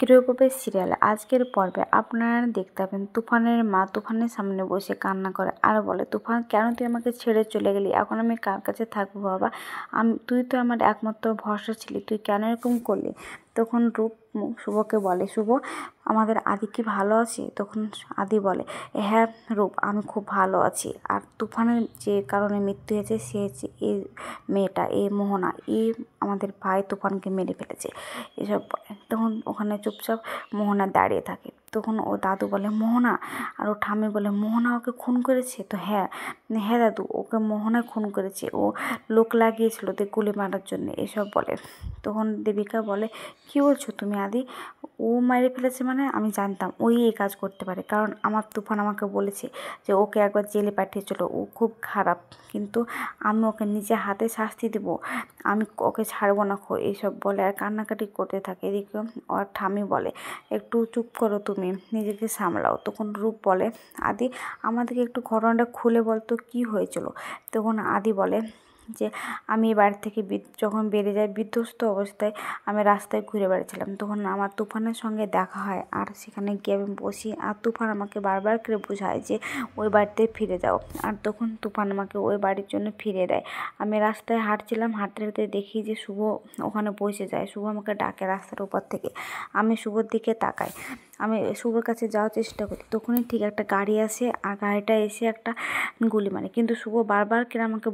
গৃহপ্রবেশ সিরিয়ালে আজকের পর্বে আপনারা দেখতে পাবেন তুফানের মা তুফানের সামনে বসে কান্না করে আর বলে, তুফান কেন তুই আমাকে ছেড়ে চলে গেলি? এখন আমি কার কাছে থাকবো বাবা? তুই তো আমার একমাত্র ভরসা ছিলি, তুই কেন এরকম করলি? তখন রূপ শুভকে বলে, শুভ আমাদের আদি কি ভালো আছে? তখন আদি বলে, হ্যাঁ রূপ, আমি খুব ভালো আছি। আর তুফানের যে কারণে মৃত্যু হয়েছে সে হচ্ছে এই মেয়েটা, এই মোহনা, এই আমাদের ভাই তুফানকে মেরে ফেলেছে, এসব বলে। তখন ওখানে চুপচাপ মোহনা দাঁড়িয়ে থাকে। তখন ও দাদু বলে, মোহনা? আর ও ঠাম্মি বলে, মোহনা ওকে খুন করেছে? তো হ্যাঁ হ্যাঁ দাদু, ওকে মোহনা খুন করেছে, ও লোক লাগিয়েছিল ওদের গুলি মারার জন্য, এসব বলে। তখন দেবিকা বলে, কি বলছো তুমি আদি? ও মেরে ফেলেছে মানে? আমি জানতাম ওই এই কাজ করতে পারে, কারণ আমার তুফান আমাকে বলেছে যে ওকে একবার জেলে পাঠিয়েছিল, ও খুব খারাপ, কিন্তু আমি ওকে নিজে হাতে শাস্তি দেব, আমি ওকে ছাড়বো না এইসব বলে আর কান্নাকাটি করতে থাকে। এদিকে ওর ঠাম্মি বলে, একটু চুপ করো, তুমি নিজেকে সামলাও। তখন রূপ বলে, আদি আমাদেরকে একটু ঘটনাটা খুলে বলতো কি হয়েছিল? তখন আদি বলে যে আমি এই বাড়ি থেকে যখন বেরিয়ে যাই বিধ্বস্ত অবস্থায় আমি রাস্তায় ঘুরে বেড়াচ্ছিলাম, তখন আমার তুফানের সঙ্গে দেখা হয় আর সেখানে গিয়ে আমি বসি আর তুফান আমাকে বারবার করে বোঝায় যে ওই বাড়িতে ফিরে যাও, আর তখন তুফান আমাকে ওই বাড়ির জন্য ফিরিয়ে দেয়। আমি রাস্তায় হাঁটছিলাম, হাঁটতে হাঁটতে দেখি যে শুভ ওখানে বসে যায়। শুভ আমাকে ডাকে রাস্তার উপর থেকে, আমি শুভর দিকে তাকাই, আমি শুভর কাছে যাওয়ার চেষ্টা করি, তখনই ঠিক একটা গাড়ি আসে আর গাড়িটা এসে একটা গুলি মারে। কিন্তু শুভ বারবার করে আমাকে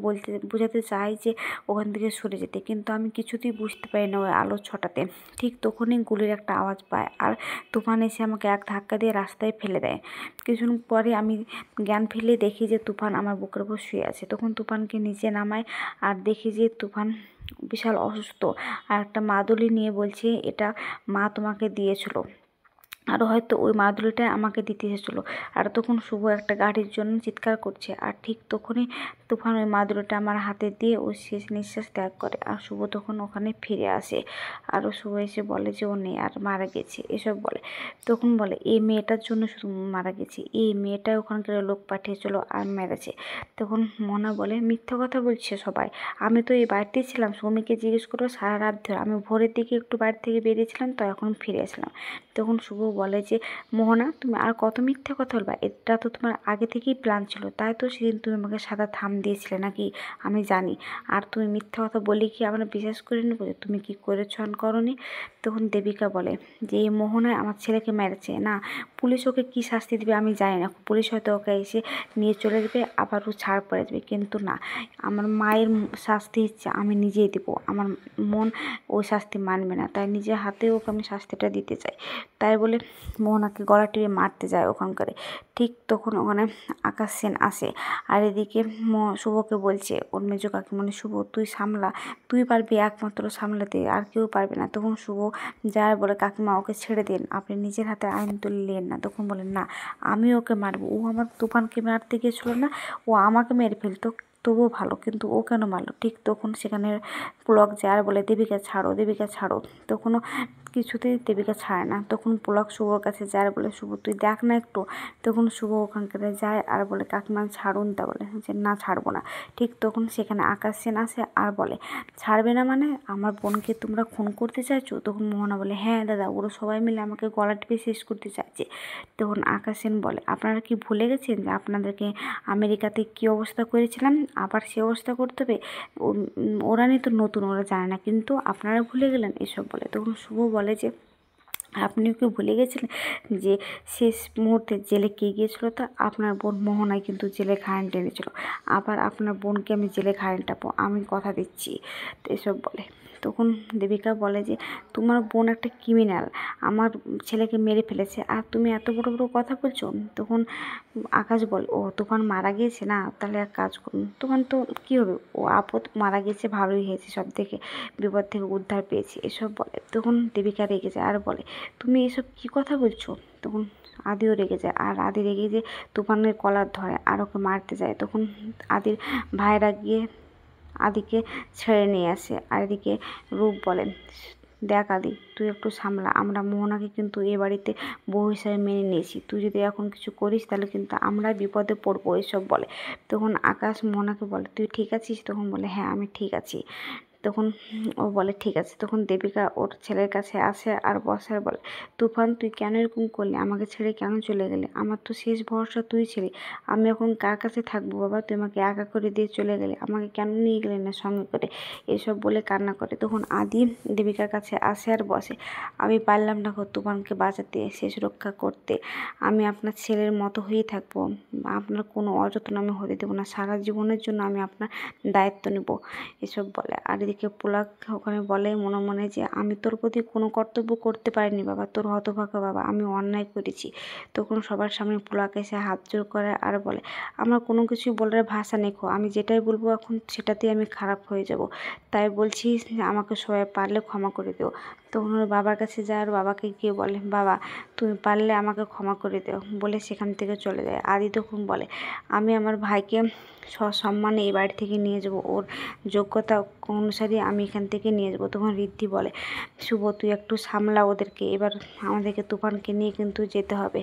বোঝাতে চায় যে ওখান থেকে সরে যেতে, কিন্তু আমি কিছুতেই বুঝতে পারি না ওই আলো ছটাতে। ঠিক তখনই গুলির একটা আওয়াজ পায় আর তুফান এসে আমাকে এক ধাক্কা দিয়ে রাস্তায় ফেলে দেয়। কিছুক্ষণ পরে আমি জ্ঞান ফিরলে দেখি যে তুফান আমার বুকের উপর শুয়ে আছে। তখন তুফানকে নিচে নামায় আর দেখি যে তুফান বিশাল অসুস্থ আর একটা মাদুলি নিয়ে বলছে, এটা মা তোমাকে দিয়েছিল, আরও হয়তো ওই মাদুলিটাই আমাকে দিতে এসেছিলো। আর তখন শুভ একটা গাড়ির জন্য চিৎকার করছে আর ঠিক তখনই তুফান ওই মাদুলিটা আমার হাতে দিয়ে ও শেষ নিঃশ্বাস ত্যাগ করে। আর শুভ তখন ওখানে ফিরে আসে আরও শুভ এসে বলে যে ও নেই আর মারা গেছে, এসব বলে। তখন বলে, এই মেয়েটার জন্য শুধু মারা গেছে, এই মেয়েটাই ওখানকার লোক পাঠিয়েছিল আর মেরেছে। তখন মনা বলে, মিথ্যা কথা বলছে সবাই, আমি তো এই বাড়িতেই ছিলাম, সুমিকে জিজ্ঞেস করো, সারা রাত ধরে আমি ভোরের দিকে একটু বাড়ি থেকে বেরিয়েছিলাম তো এখন ফিরে আসলাম। তখন শুভ বলে যে, মোহনা তুমি আর কত মিথ্যে কথা বলবা? এটা তো তোমার আগে থেকেই প্ল্যান ছিল, তাই তো সেদিন তুমি আমাকে সাদা থাম দিয়েছিলে নাকি? আমি জানি, আর তুমি মিথ্যে কথা বলি কি আমরা বিশ্বাস করে নেবো যে তুমি কি করেছো আর করনি? তখন দেবিকা বলে যে এই মোহনায় আমার ছেলেকে মেরেছে, না পুলিশ ওকে কী শাস্তি দেবে আমি জানি না, পুলিশ হয়তো ওকে এসে নিয়ে চলে যাবে, আবার ও ছাড় পড়ে যাবে, কিন্তু না, আমার মায়ের শাস্তি ইচ্ছে আমি নিজেই দেবো, আমার মন ওই শাস্তি মানবে না, তাই নিজের হাতে ওকে আমি শাস্তিটা দিতে চাই। তাই বলে মোহনাকে গলা টিপে মারতে যায় ওখানকারে। ঠিক তখন ওখানে আকাশ সেন আসে আর এদিকে শুভকে বলছে ওর মেজ কাকিমণি, শুভ তুই সামলা, তুই পারবি একমাত্র সামলাতে, আর কেউ পারবে না। তখন শুভ যায় বলে, কাকিমা ওকে ছেড়ে দিন, আপনি নিজের হাতে আইন তুললেন না। তখন বলেন, না আমি ওকে মারবো, ও আমার তুফানকে মারতে গিয়েছিল না, ও আমাকে মেরে ফেলতো তবুও ভালো, কিন্তু ও কেন মারলো? ঠিক তখন সেখানে পুলক যায় আর বলে, দেবিকা ছাড়ো, দেবিকা ছাড়ো। তখনও কিছুতেই দেবিকা ছাড়ে না। তখন পুলক শুভর কাছে যায় আর বলে, শুভ তুই দেখ না একটু। তখন শুভ ওখানকার যায় আর বলে, কাকিমা ছাড়ুন, তা বলে যে না ছাড়বো না। ঠিক তখন সেখানে আকাশ সেন আসে আর বলে, ছাড়বে না মানে আমার বোনকে তোমরা খুন করতে চাইছো? তখন মোহনা বলে, হ্যাঁ দাদা, ওরা সবাই মিলে আমাকে গলা টিপে শেষ করতে চাইছে। তখন আকাশ সেন বলে, আপনারা কি ভুলে গেছেন যে আপনাদেরকে আমেরিকাতে কী অবস্থা করেছিলাম, আবার সে অবস্থা করতে হবে? ওরা নিয়ে তো নতুন, ওরা জানে না, কিন্তু আপনারা ভুলে গেলেন, এসব বলে। তখন শুভ বলে যে আপনিও কি ভুলে গেছিলেন যে শেষ মুহূর্তে জেলে কে গিয়েছিল? তা আপনার বোন মোহনাই কিন্তু জেলে কারেন্ট এনেছিল, আবার আপনার বোনকে আমি জেলে কারেন্ট টাপো, আমি কথা দিচ্ছি, তো এসব বলে। তখন দেবিকা বলে যে তোমার বোন একটা ক্রিমিনাল, আমার ছেলেকে মেরে ফেলেছে আর তুমি এত বড় বড় কথা বলছো। তখন আকাশ বলে, ও তুফান মারা গিয়েছে না, তাহলে এক কাজ করুন, তুফান তো কী হবে, ও আপদ মারা গিয়েছে, ভালোই হয়েছে, সব থেকে বিপদ থেকে উদ্ধার পেয়েছি, এসব বলে। তখন দেবিকা রেগে যায় আর বলে, তুমি এসব কি কথা বলছো? তখন আদিও রেগে যায় আর আদি রেগে যে তুফানের কলার ধরে আর ওকে মারতে যায়। তখন আদির ভাইরা গিয়ে আদিকে ছেড়ে নিয়ে আসে আর এদিকে রূপ বলেন, দেখ আদি তুই একটু সামলা, আমরা মোহনাকে কিন্তু এ বাড়িতে বউ হিসাবে মেনে নিয়েছি, তুই যদি এখন কিছু করিস তাহলে কিন্তু আমরা বিপদে পড়বো, এসব বলে। তখন আকাশ মোহনাকে বলে, তুই ঠিক আছিস? তখন বলে, হ্যাঁ আমি ঠিক আছি। তখন ও বলে ঠিক আছে। তখন দেবিকা ওর ছেলের কাছে আসে আর বসে আর বলে, তুফান তুই কেন এরকম করলি, আমাকে ছেড়ে কেন চলে গেলি, আমার তো শেষ ভরসা তুই ছিলি, আমি এখন কার কাছে থাকবো বাবা, তুই আমাকে একা করে দিয়ে চলে গেলি, আমাকে কেন নিয়ে গেলি না সঙ্গে করে, এসব বলে কান্না করে। তখন আদি দেবিকার কাছে আসে আর বসে, আমি পারলাম না গো তুফানকে বাঁচাতে, শেষ রক্ষা করতে, আমি আপনার ছেলের মতো হয়েই থাকবো, আপনার কোনো অযত্ন আমি হতে দেবো না, সারা জীবনের জন্য আমি আপনার দায়িত্ব নেব, এসব বলে। আর এদিকে পুলক ওখানে বলে মনে মনে যে আমি তোর প্রতি কোনো কর্তব্য করতে পারিনি বাবা, তোর হতভাগা বাবা, আমি অন্যায় করেছি। তখন সবার সামনে পুলক এসে হাত জোড় করে আর বলে, আমার কোনো কিছু বলার ভাষা নেই গো, আমি যেটাই বলবো এখন সেটাতেই আমি খারাপ হয়ে যাব, তাই বলছি আমাকে সবাই পারলে ক্ষমা করে দিও। তখন ওর বাবার কাছে যায় আর বাবাকে গিয়ে বলে, বাবা তুমি পারলে আমাকে ক্ষমা করে দিও, বলে সেখান থেকে চলে যায়। আদি তখন বলে, আমি আমার ভাইকে সসম্মানে এই বাড়ি থেকে নিয়ে যাব, ওর যোগ্যতা অনুসারে আমি এখান থেকে নিয়ে যাব। তখন ঋদ্ধি বলে, শুভ তুই একটু সামলা ওদেরকে, এবার আমাদেরকে তুফানকে নিয়ে কিন্তু যেতে হবে।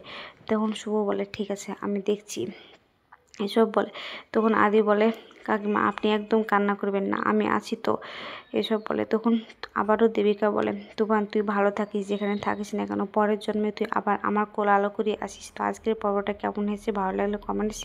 তখন শুভ বলে ঠিক আছে আমি দেখছি, এসব বলে। তখন আদি বলে, কাকিমা আপনি একদম কান্না করবেন না, আমি আছি তো, এসব বলে। তখন আবারও দেবিকা বলে, তুফান তুই ভালো থাকিস, যেখানে থাকিস না কেন, পরের জন্মে তুই আবার আমার কোল আলো করে আসিস। তো আজকের পর্বটা কেমন হয়েছে, ভালো লাগলে কমেন্টে